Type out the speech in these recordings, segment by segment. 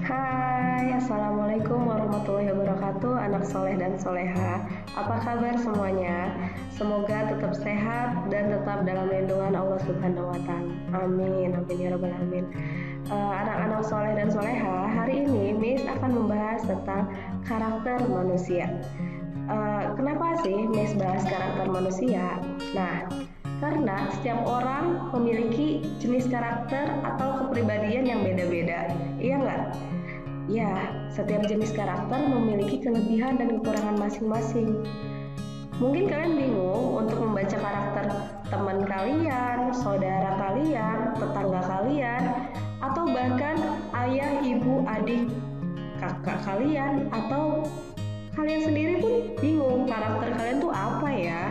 Hai, Assalamualaikum warahmatullahi wabarakatuh, anak soleh dan soleha. Apa kabar semuanya? Semoga tetap sehat dan tetap dalam lindungan Allah Subhanahu wa Ta'ala. Amin, amin ya Rabbal 'Alamin. Anak-anak soleh dan soleha, hari ini Miss akan membahas tentang karakter manusia. Kenapa sih Miss bahas karakter manusia? Nah, karena setiap orang memiliki jenis karakter atau kepribadian yang beda-beda. Iya nggak? Ya, setiap jenis karakter memiliki kelebihan dan kekurangan masing-masing. Mungkin kalian bingung untuk membaca karakter teman kalian, saudara kalian, tetangga kalian, atau bahkan ayah, ibu, adik, kakak kalian, atau kalian sendiri pun bingung karakter kalian tuh apa ya?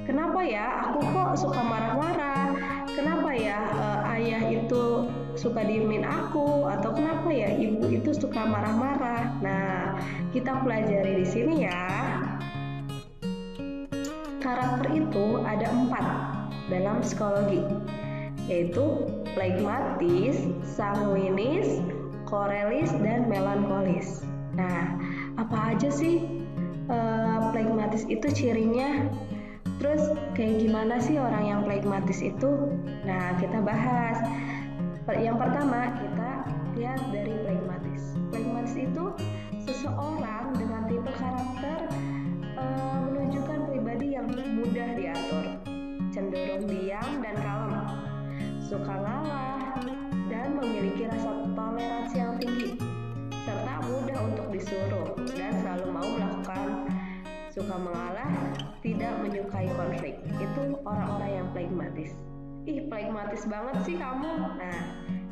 Kenapa ya aku kok suka marah-marah? Kenapa ya ayah itu suka diemin aku? Atau kenapa ya ibu itu suka marah-marah? Nah, kita pelajari di sini ya. Karakter itu ada 4 dalam psikologi, yaitu flegmatis, sanguinis, korelis, dan melankolis. Nah, apa aja sih flegmatis itu cirinya? Terus kayak gimana sih orang yang flegmatis itu? Nah, kita bahas. Yang pertama, kita lihat dari flegmatis. Flegmatis itu seseorang dengan tipe karakter menunjukkan pribadi yang mudah diatur, cenderung diam dan kalem, suka ngalah, dan memiliki rasa toleransi yang tinggi, serta mudah untuk disuruh dan selalu mau melakukan, suka mengalah, tidak menyukai konflik. Itu orang-orang yang flegmatis. Ih, flegmatis banget sih kamu. Nah,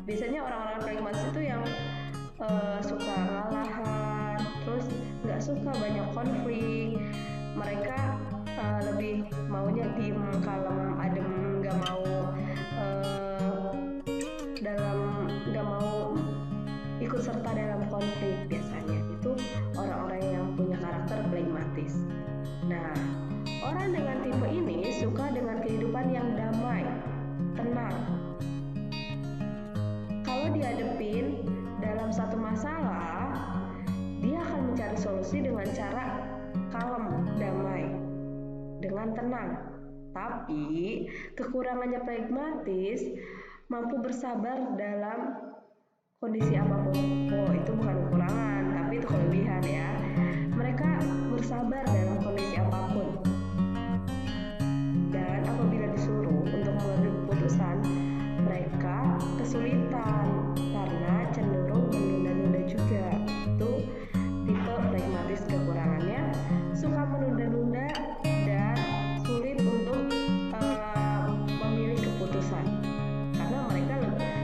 biasanya orang-orang flegmatis itu yang suka ngalahan, terus nggak suka banyak konflik. Mereka lebih maunya diem, kalem, adem, nggak mau ikut serta dalam konflik. Biasanya itu orang-orang yang punya karakter flegmatis. Nah, orang dengan tipe ini suka dengan kehidupan yang damai, tenang. Kalau dihadapin dalam satu masalah, dia akan mencari solusi dengan cara kalem, damai, dengan tenang. Tapi kekurangannya flegmatis mampu bersabar dalam kondisi apapun. Oh, itu bukan kekurangan, tapi itu kelebihan ya. Mereka bersabar dalam kondisi apapun. Dan apabila disuruh untuk mengambil keputusan, mereka kesulitan karena cenderung menunda-nunda juga. Itu tipe flegmatis. Kekurangannya suka menunda-nunda dan sulit untuk memilih keputusan karena mereka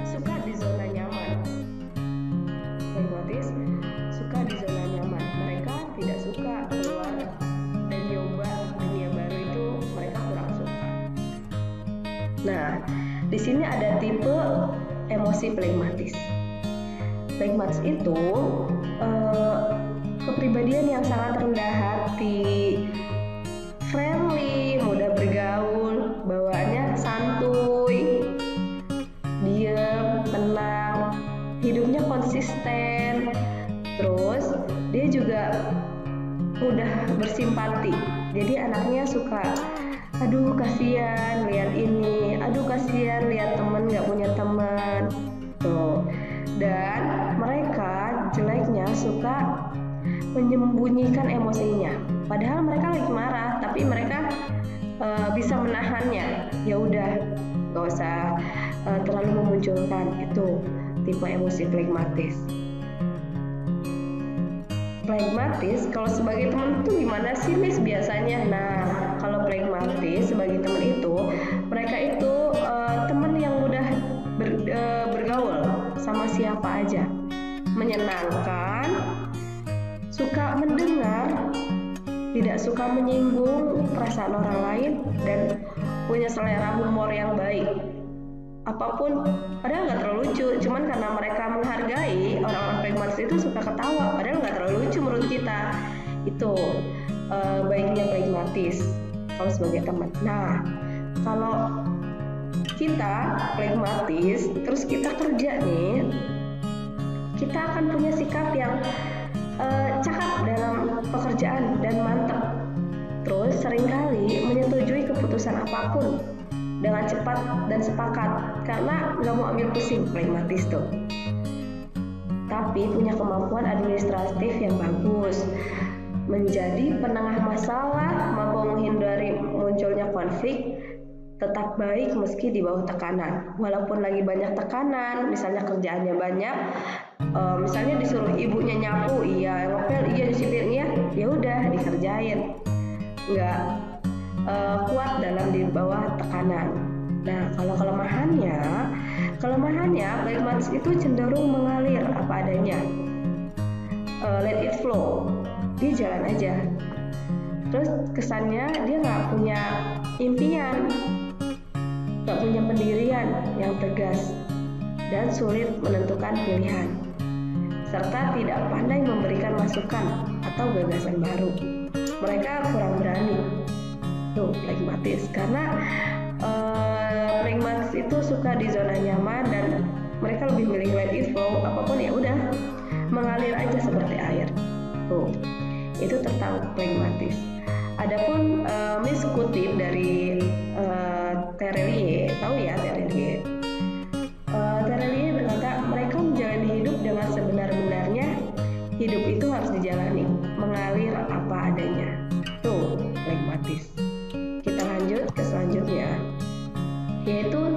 suka di zona nyaman. Flegmatis suka di zona nyaman. Mereka tidak suka keluar dan nyoba dunia baru, itu mereka kurang suka. Nah, di sini ada tipe emosi flegmatis. Flegmatis itu kepribadian yang sangat rendah hati, friendly, mudah bergaul, bawaannya santuy, diam, tenang, hidupnya konsisten. Terus dia juga mudah bersimpati. Jadi anaknya suka, aduh kasihan lihat ini, aduh kasihan lihat temen gak punya teman. Tuh. Dan mereka jeleknya suka menyembunyikan emosinya. Padahal mereka lagi marah, tapi mereka bisa menahannya. Ya udah, gak usah terlalu memunculkan. Itu tipe emosi flegmatis. Flegmatis kalau sebagai teman itu gimana sih Miss biasanya? Nah, kalau flegmatis sebagai teman itu, mereka itu teman yang mudah bergaul sama siapa aja, menyenangkan, suka mendengar, tidak suka menyinggung perasaan orang lain, dan punya selera humor yang baik. Apapun, padahal nggak terlalu lucu, cuman karena mereka menghargai, orang-orang flegmatis itu suka ketawa, padahal nggak terlalu lucu menurut kita. Itu baiknya flegmatis kalau sebagai teman. Nah, kalau kita flegmatis, terus kita kerja nih, kita akan pekerjaan dan mantep. Terus seringkali menyetujui keputusan apapun dengan cepat dan sepakat karena nggak mau ambil pusing, pragmatis tuh. Tapi punya kemampuan administratif yang bagus, menjadi penengah masalah, mampu menghindari munculnya konflik, tetap baik meski di bawah tekanan. Walaupun lagi banyak tekanan, misalnya kerjaannya banyak, misalnya disuruh ibunya nyapu, iya, ngepel, iya, nyuci piring, iya, ya udah dikerjain. Nggak kuat dalam di bawah tekanan. Nah, kalau kelemahannya pragmatis itu cenderung mengalir apa adanya. Let it flow, dia jalan aja. Terus kesannya dia nggak punya impian, nggak punya pendirian yang tegas, dan sulit menentukan pilihan, serta tidak pandai memberikan masukan atau gagasan baru. Mereka kurang berani. Tuh, pragmatis. Karena pragmatis itu suka di zona nyaman dan mereka lebih milih let it flow, apapun ya udah mengalir aja seperti air. Tuh, itu tentang pragmatis. Adapun Miss kutip dari Terelie, tahu ya Terelie? Terelie berkata, mereka menjalani hidup dengan sebenar-benarnya. Hidup itu harus dijalani, mengalir apa adanya. Tuh, pragmatis. Kita lanjut ke selanjutnya, yaitu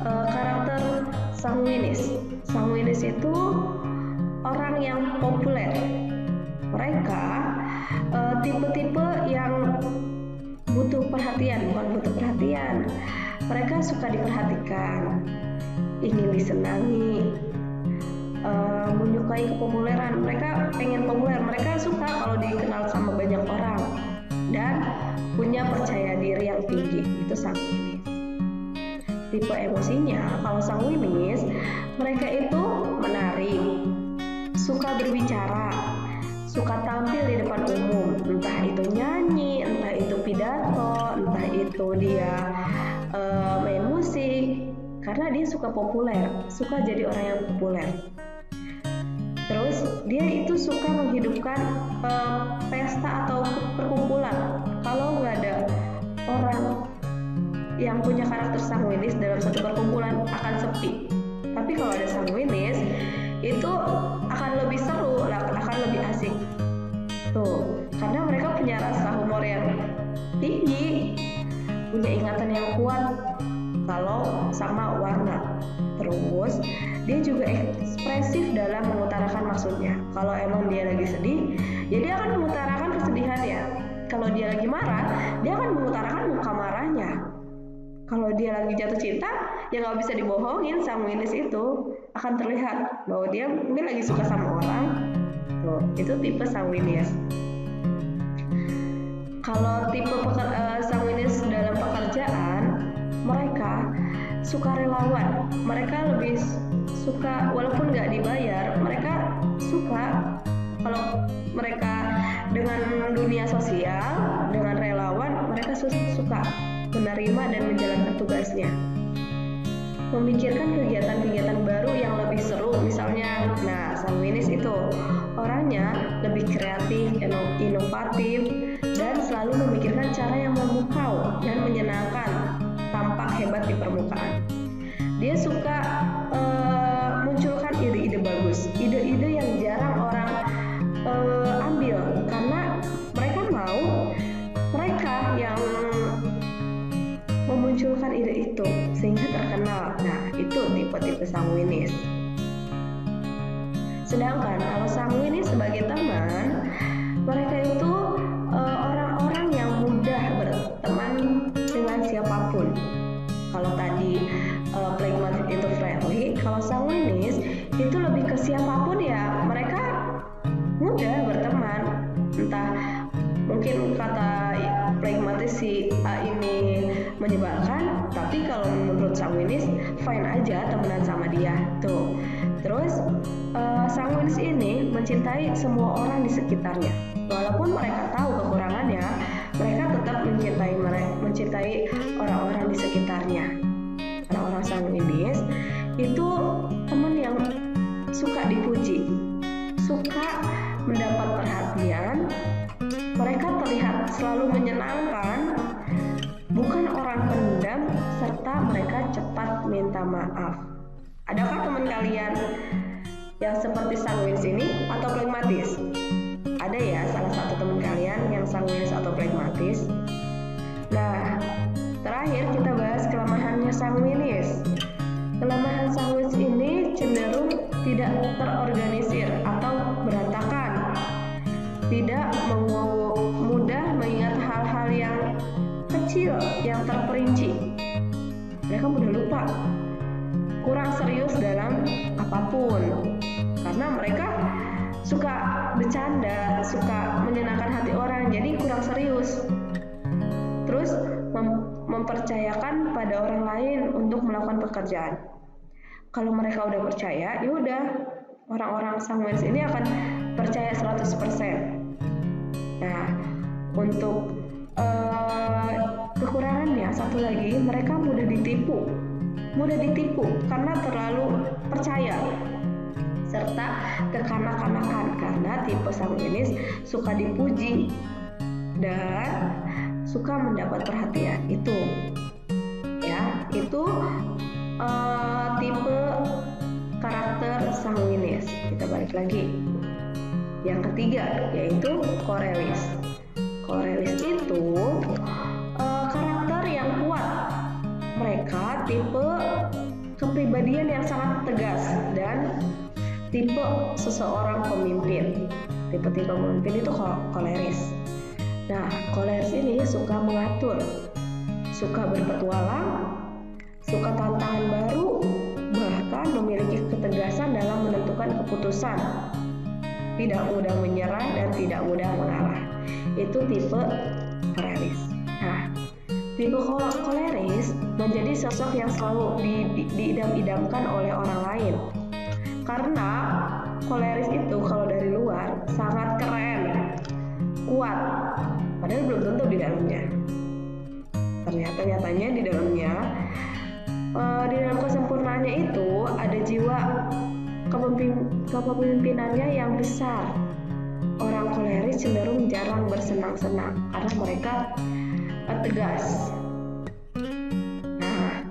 karakter sanguinis. Sanguinis itu orang yang populer. Mereka tipe-tipe yang butuh perhatian, bukan butuh perhatian. Mereka suka diperhatikan, ingin disenangi, menyukai kepopuleran. Mereka pengen populer, mereka suka kalau dikenal sama banyak orang dan punya percaya diri yang tinggi. Itu sanguinis. Tipe emosinya, kalau sanguinis, mereka itu menarik, suka berbicara, suka tampil di depan umum, entah itu nyanyi, entah itu pidato, entah itu dia main musik, karena dia suka populer, suka jadi orang yang populer. Terus dia itu suka menghidupkan pesta atau perkumpulan. Kalau nggak ada orang yang punya karakter sanguinis dalam satu perkumpulan akan sepi. Tapi kalau ada sanguinis itu akan lebih seru, akan lebih asik. Tuh, karena mereka punya rasa humor yang tinggi, punya ingatan yang kuat kalau sama warna. Terus dia juga ekspresif dalam mengutarakan maksudnya. Kalau emang dia lagi sedih, ya dia akan mengutarakan kesedihannya. Kalau dia lagi marah, dia akan mengutarakan muka marahnya. Kalau dia lagi jatuh cinta, ya nggak bisa dibohongin, sanguinis itu akan terlihat bahwa dia mungkin lagi suka sama orang. Tuh, itu tipe sanguinis. Kalau tipe sanguinis dalam pekerjaan, mereka suka relawan. Mereka lebih suka, walaupun nggak dibayar, mereka suka kalau mereka dengan dunia sosial, dengan relawan, mereka suka menerima dan menjalankan tugasnya. Memikirkan kegiatan-kegiatan baru yang lebih seru, misalnya, nah sanguinis itu orangnya lebih kreatif, inovatif, dan selalu memikirkan cara yang memukau dan menyenangkan, tampak hebat di permukaan. Dia suka munculkan ide-ide bagus, ide-ide yang jarang orang ambil, karena mereka mau mereka yang memunculkan ide itu sehingga terkenal. Nah, itu tipe-tipe sanguinis. Sedangkan kalau sanguinis sebagai teman, mereka itu orang-orang yang mudah berteman dengan siapapun. Kalau tadi pragmatis itu friendly, kalau sanguinis itu lebih ke siapapun ya mereka mudah berteman. Entah mungkin kata pragmatis si A ini menyebalkan, tapi kalau menurut sanguinis fine aja temenan sama dia. Tuh. Terus sanguinis ini mencintai semua orang di sekitarnya. Walaupun mereka tahu kekurangannya, mereka tetap mencintai orang-orang di sekitarnya. Orang-orang sanguinis itu teman yang suka dipuji, suka mendapat perhatian, selalu menyenangkan, bukan orang pendam, serta mereka cepat minta maaf. Adakah teman kalian yang seperti sanguinis ini atau pragmatis? Ada ya salah satu teman kalian yang sanguinis atau pragmatis? Nah, terakhir kita bahas kelemahannya sanguinis. Kelemahan sanguinis ini cenderung tidak terorganisir atau berantakan, tidak mudah mengingat hal-hal yang kecil yang terperinci. Mereka mudah lupa, kurang serius dalam apapun, karena mereka suka bercanda, suka menyenangkan hati orang, jadi kurang serius. Terus mempercayakan pada orang lain untuk melakukan pekerjaan. Kalau mereka udah percaya, ya udah, orang-orang sanguinis ini akan percaya 100%. Nah, untuk kekurangannya satu lagi, mereka mudah ditipu karena terlalu percaya, serta kekanak-kanakan, karena tipe sanguinis suka dipuji dan suka mendapat perhatian. Itu tipe karakter sanguinis. Kita balik lagi yang ketiga, yaitu korelis. Korelis itu karakter yang kuat. Mereka tipe kepribadian yang sangat tegas dan tipe seseorang pemimpin. Tipe-tipe pemimpin itu koleris. Nah, koleris ini suka mengatur, suka berpetualang, suka tantangan baru, bahkan memiliki ketegasan dalam menentukan keputusan. Tidak mudah menyerah dan tidak mudah mengalah. Itu tipe koleris. Nah, tipe koleris menjadi sosok yang selalu diidam-idamkan oleh orang lain. Karena koleris itu kalau dari luar sangat keren, kuat, padahal belum tentu di dalamnya. Nyatanya di dalamnya, di dalam kesempurnaannya itu ada jiwa kepemimpinannya yang besar. Orang koleris cenderung jarang bersenang-senang karena mereka tegas. Nah,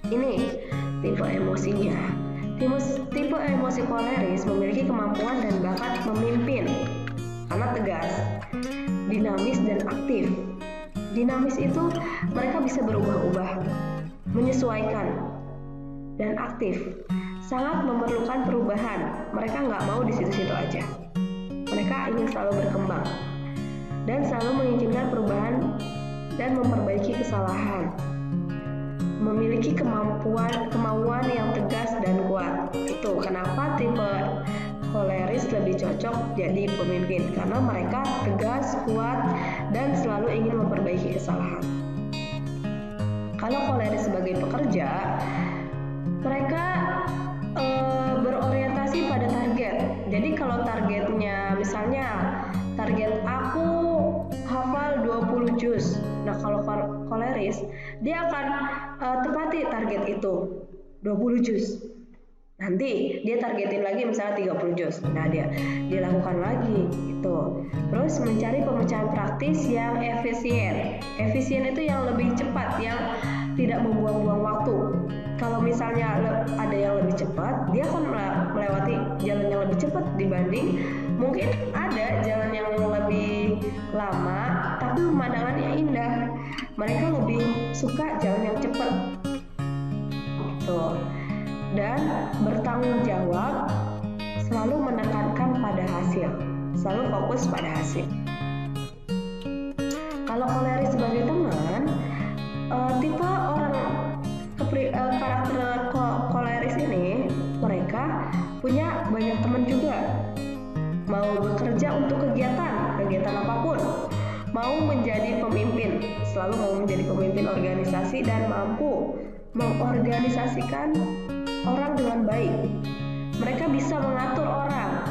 ini tipe emosinya. Tipe emosi koleris memiliki kemampuan dan bakat memimpin karena tegas, dinamis dan aktif. Dinamis itu mereka bisa berubah-ubah, menyesuaikan, dan aktif. Sangat memerlukan perubahan. Mereka nggak mau di situ-situ aja. Mereka ingin selalu berkembang dan selalu menginginkan perubahan dan memperbaiki kesalahan. Memiliki kemauan yang tegas dan kuat. Itu kenapa tipe koleris lebih cocok jadi pemimpin, karena mereka tegas, kuat, dan selalu ingin memperbaiki kesalahan. Kalau koleris sebagai pekerja, mereka berorientasi pada target. Jadi kalau targetnya, misalnya target aku hafal 20 juz. Nah, kalau koleris, dia akan tepati target itu 20 juz. Nanti dia targetin lagi misalnya 30 juz. Nah, dia lakukan lagi gitu. Terus mencari pemecahan praktis yang efisien. Efisien itu yang lebih cepat, yang tidak membuang-buang waktu. Kalau misalnya ada yang lebih cepat, dia akan melewati jalan yang lebih cepat dibanding mungkin ada jalan yang lebih lama tapi pemandangannya indah. Mereka lebih suka jalan yang cepat. Gitu. Dan bertanggung jawab, selalu menekankan pada hasil, selalu fokus pada hasil. Kalau koleris sebagai teman, tipe orang karakter koleris ini, mereka punya banyak teman juga. Mau bekerja untuk kegiatan apapun, mau menjadi pemimpin, selalu mau menjadi pemimpin organisasi dan mampu mengorganisasikan orang dengan baik. Mereka bisa mengatur orang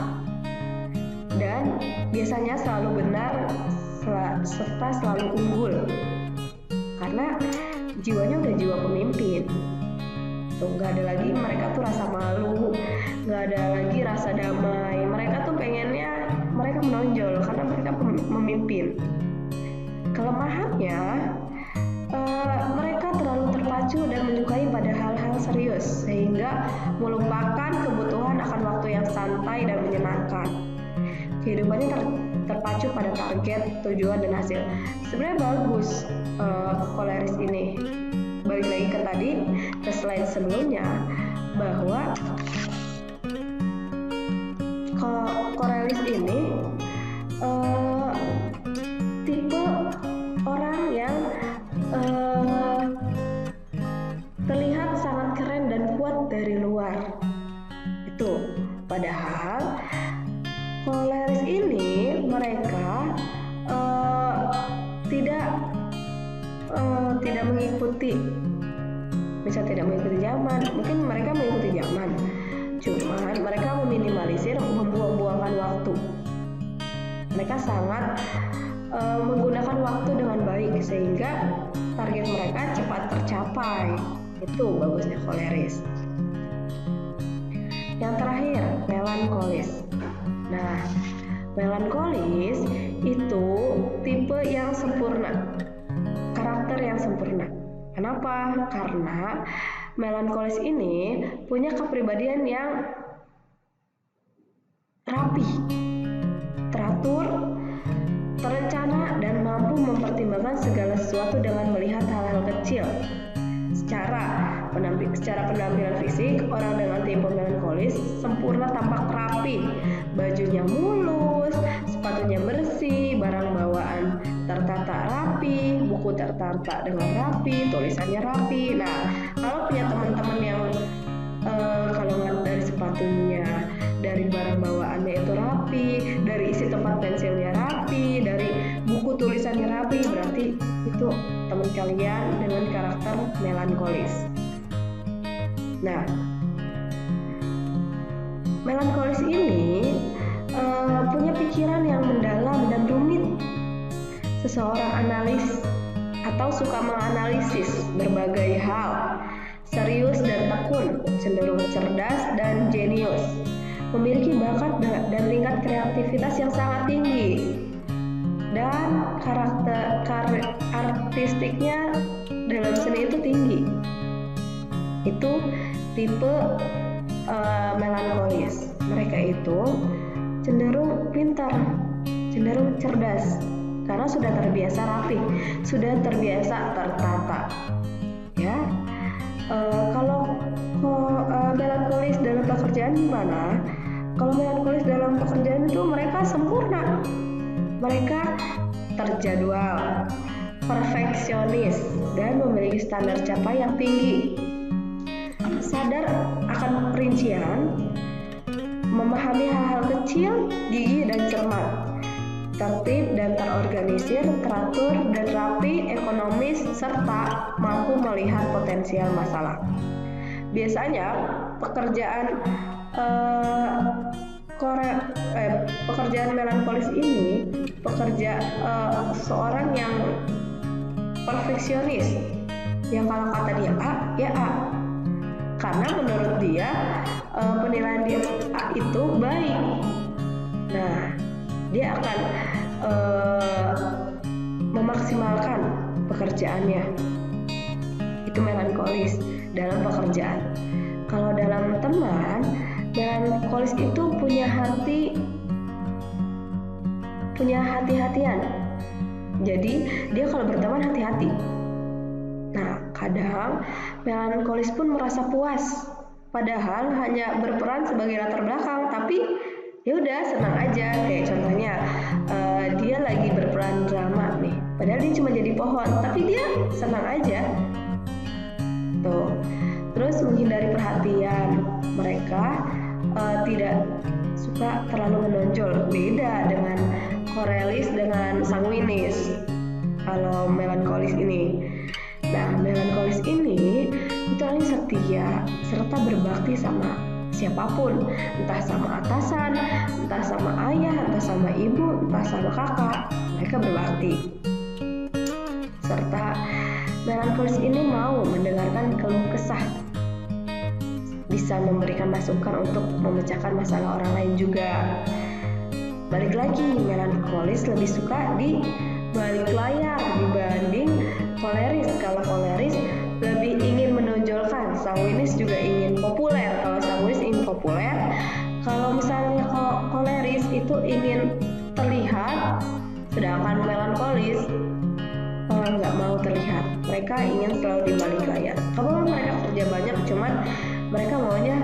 dan biasanya selalu benar serta selalu unggul karena jiwanya udah jiwa pemimpin. Tuh, nggak ada lagi mereka tuh rasa malu, nggak ada lagi rasa damai. Mereka tuh pengennya mereka menonjol karena mereka memimpin. Kelemahannya, mereka terlalu terpacu dan menyukai pada hal-hal serius sehingga melupakan kebutuhan akan waktu yang santai dan menyenangkan. Kehidupannya terpacu pada target, tujuan, dan hasil. Sebenarnya bagus koleris ini. Balik lagi ke tadi, ke slide sebelumnya, bahwa koleris ini tipe orang yang terlihat sangat keren dan kuat dari luar. Itu padahal koleris ini mereka tidak mengikuti, bisa tidak mengikuti zaman. Mungkin mereka mengikuti zaman, cuman mereka meminimalisir, membuang-buangkan waktu. Mereka sangat menggunakan waktu dengan baik sehingga target mereka cepat tercapai. Itu bagusnya koleris. Yang terakhir, melankolis. Nah, melankolis itu tipe yang sempurna, karakter yang sempurna. Kenapa? Karena melankolis ini punya kepribadian yang rapi, teratur, terencana, dan mampu mempertimbangkan segala sesuatu dengan melihat hal-hal kecil. Secara penampilan fisik, orang dengan tipe melankolis sempurna, tampak rapi, bajunya mulus, sepatunya bersih, barang bawaan tertata rapi, buku tertata dengan rapi, tulisannya rapi. Nah, kalau punya teman-teman yang kalau nggak dari sepatunya, dari barang bawaannya itu rapi, dari isi tempat pensilnya rapi, dari buku tulisannya rapi, berarti itu teman kalian dengan karakter melankolis. Nah, melankolis ini punya pikiran yang mendalam dan rumit. Seseorang analis atau suka menganalisis berbagai hal, serius dan tekun, cenderung cerdas dan jenius, memiliki bakat dan tingkat kreativitas yang sangat tinggi, dan karakter artistiknya dalam seni itu tinggi. Itu tipe melankolis. Mereka itu cenderung pintar, cenderung cerdas, karena sudah terbiasa rapi, sudah terbiasa tertata. Ya, kalau melankolis dalam pekerjaan gimana? Kalau melankolis dalam pekerjaan itu mereka sempurna, mereka terjadwal, perfeksionis, dan memiliki standar capaian yang tinggi. Sadar akan perincian, memahami hal-hal kecil, gigih dan cermat, tertib dan terorganisir, teratur dan rapi, ekonomis, serta mampu melihat potensial masalah. Biasanya pekerjaan melankolis ini seorang yang perfeksionis, yang kalau kata dia A, ya A, karena menurut dia penilaian dia A itu baik. Nah, dia akan memaksimalkan pekerjaannya. Itu melankolis dalam pekerjaan. Kalau dalam teman, melankolis itu punya hati-hatian. Jadi dia kalau berteman hati-hati. Nah, kadang melankolis pun merasa puas, padahal hanya berperan sebagai latar belakang, tapi ya udah senang aja. Kayak contohnya dia lagi berperan drama nih, padahal dia cuma jadi pohon, tapi dia senang aja. Tuh. Terus menghindari perhatian, mereka tidak suka terlalu menonjol. Beda dengan korelis dengan sanguinis. Kalau melankolis ini, nah melankolis ini itu orangnya setia serta berbakti sama siapapun, entah sama atasan, entah sama ayah, entah sama ibu, entah sama kakak. Mereka berbakti. Serta melankolis ini mau mendengarkan keluh kesah, bisa memberikan masukan untuk memecahkan masalah orang lain juga. Balik lagi, melankolis lebih suka di balik layar, dibanding koleris. Kalau koleris lebih ingin menonjolkan, sanguinis juga ingin populer. Kalau sanguinis ingin populer, kalau misalnya koleris itu ingin terlihat, sedangkan melankolis nggak mau terlihat. Mereka ingin selalu di balik layar. Kalau mereka kerja banyak, cuman mereka maunya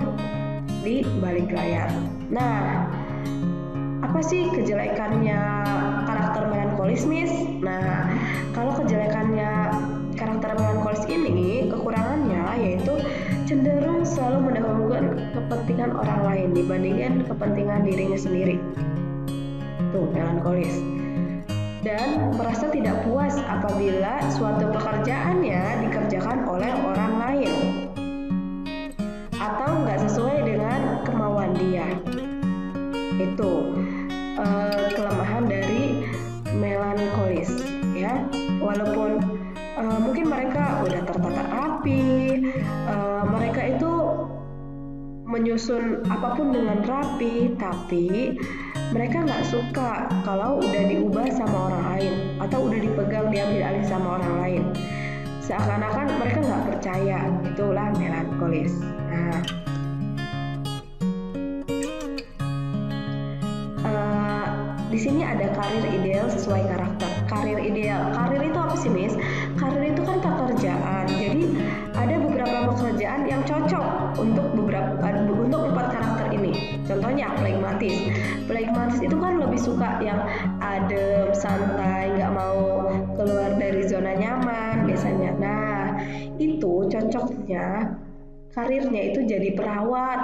di balik layar. Nah, apa sih kejelekannya karakter melankolis, Miss? Nah, kalau kejelekannya karakter melankolis ini, kekurangannya yaitu cenderung selalu mendahulukan kepentingan orang lain dibandingkan kepentingan dirinya sendiri. Tuh, melankolis. Dan merasa tidak puas apabila suatu pekerjaannya dikerjakan oleh orang lain atau nggak sesuai dengan kemauan dia. Itu kelemahan dari melankolis, ya. Walaupun mungkin mereka udah tertata rapi, mereka itu menyusun apapun dengan rapi, tapi mereka nggak suka kalau udah diubah sama orang lain atau udah dipegang, diambil alih sama orang lain. Seakan-akan mereka nggak percaya. Itulah melankolis. Nah, di sini ada karir ideal sesuai karakter. Karir ideal. Karir itu apa sih, Miss? Karir itu kan pekerjaan. Jadi ada beberapa pekerjaan yang cocok untuk empat karakter ini. Contohnya flegmatis. Flegmatis itu kan lebih suka yang adem, santai, nggak mau keluar dari zona nyaman biasanya. Nah, itu cocoknya karirnya itu jadi perawat,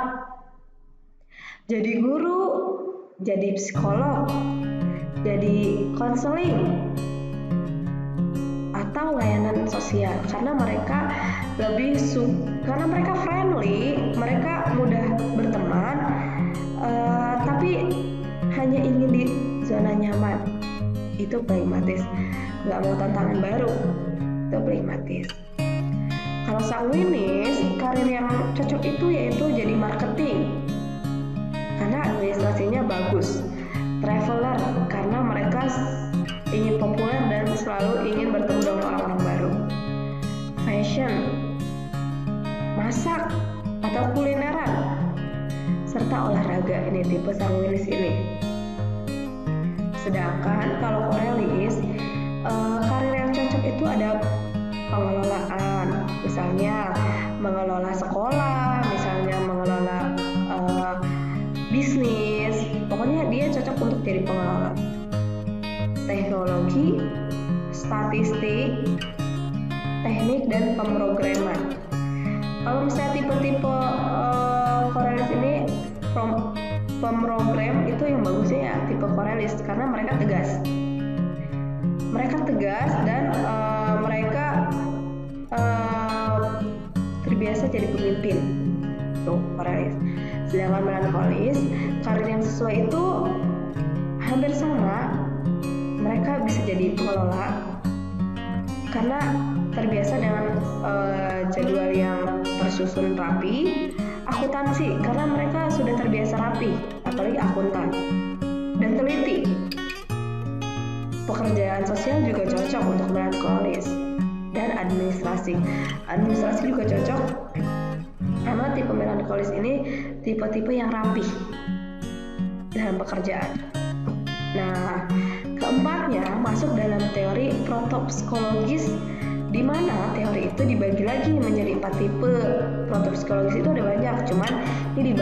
jadi guru, jadi psikolog, jadi konseling, atau layanan sosial, karena mereka karena mereka friendly, mereka mudah berteman, tapi hanya ingin di zona nyaman. Itu pragmatis, nggak mau tantangan baru. Itu pragmatis. Kalau sanguinis, karir yang cocok itu yaitu jadi marketing, karena administrasinya bagus. Traveler, karena mereka ingin populer dan selalu ingin bertemu dengan orang-orang baru. Fashion, masak atau kulineran, serta olahraga. Ini tipe sanguinis ini. Sedangkan kalau korelis, karir yang cocok itu ada pengelolaan, misalnya mengelola sekolah, misalnya mengelola bisnis. Pokoknya dia cocok untuk jadi pengelola. Teknologi, statistik, teknik, dan pemrograman. Kalau misalnya tipe-tipe korelis ini pemrogram itu yang bagusnya ya tipe korelis, karena mereka tegas. Mereka tegas dan mereka terbiasa jadi pemimpin. Tuh, korelis. Sedangkan melankolis, karir yang sesuai itu hampir sama. Mereka bisa jadi pengelola karena terbiasa dengan jadwal yang tersusun rapi. Akuntansi, karena mereka sudah terbiasa rapi, apalagi akuntan, dan teliti. Pekerjaan sosial juga cocok untuk melankolis. Dan administrasi juga cocok, karena tipe melankolis ini tipe-tipe yang rapi dalam pekerjaan. Nah, keempatnya masuk dalam teori protopsikologis, di mana teori itu dibagi lagi menjadi 4 tipe. Protopsikologis itu ada banyak, cuman ini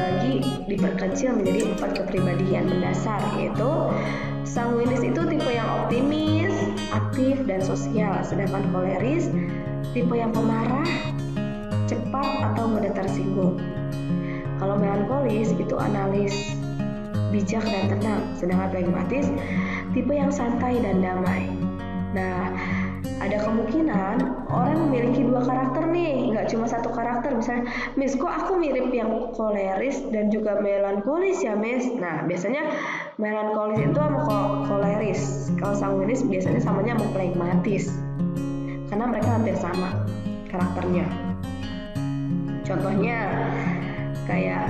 diperkecil menjadi 4 kepribadian mendasar, yaitu sanguinis itu tipe yang optimis, aktif, dan sosial. Sedangkan koleris tipe yang pemarah, cepat, atau mudah tersinggung. Kalau melankolis itu analis, bijak, dan tenang. Sedangkan pragmatis tipe yang santai dan damai. Nah, ada kemungkinan orang memiliki 2 karakter nih, nggak cuma 1 karakter. Misalnya, Miss, kok aku mirip yang koleris dan juga melankolis ya, Miss? Nah, biasanya melankolis itu sama koleris. Kalau sanguinis biasanya samanya sama pragmatis, karena mereka hampir sama karakternya. Contohnya kayak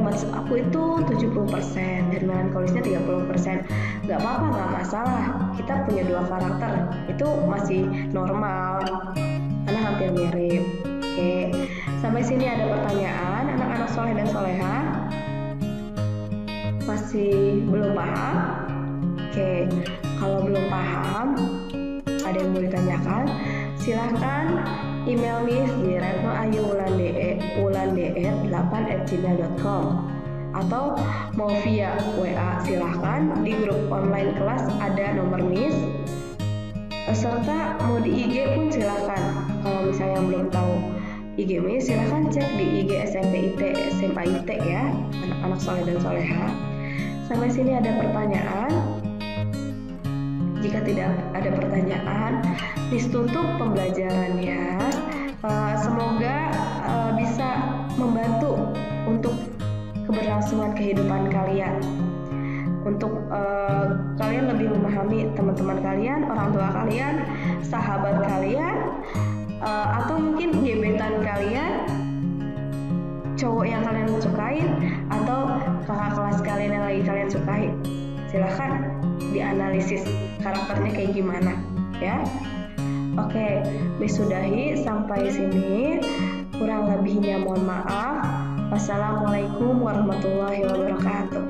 image aku itu 70% dan melankolisnya 30%. Gak apa-apa, gak masalah. Kita punya dua karakter, itu masih normal karena hampir mirip. Oke, sampai sini ada pertanyaan anak-anak soleh dan soleha? Masih belum paham? Oke, kalau belum paham, ada yang mau ditanyakan, silahkan email Miss di retnoayuwulandee8@gmail.com atau mau via WA silahkan di grup online kelas ada nomor Miss, serta mau di IG pun silahkan. Kalau misalnya belum tahu IG Miss, silahkan cek di IG SMP IT, SMA IT ya, anak-anak soleh dan soleha. Sampai sini ada pertanyaan? Jika tidak ada pertanyaan, Miss tutup pembelajarannya. Semoga bisa membantu untuk keberlangsungan kehidupan kalian, untuk kalian lebih memahami teman-teman kalian, orang tua kalian, sahabat kalian, atau mungkin gebetan kalian, cowok yang kalian sukain, atau kakak kelas kalian yang lagi kalian sukai. Silahkan dianalisis karakternya kayak gimana ya. Oke, Miss sudahi sampai sini. Kurang lebihnya mohon maaf. Wassalamualaikum warahmatullahi wabarakatuh.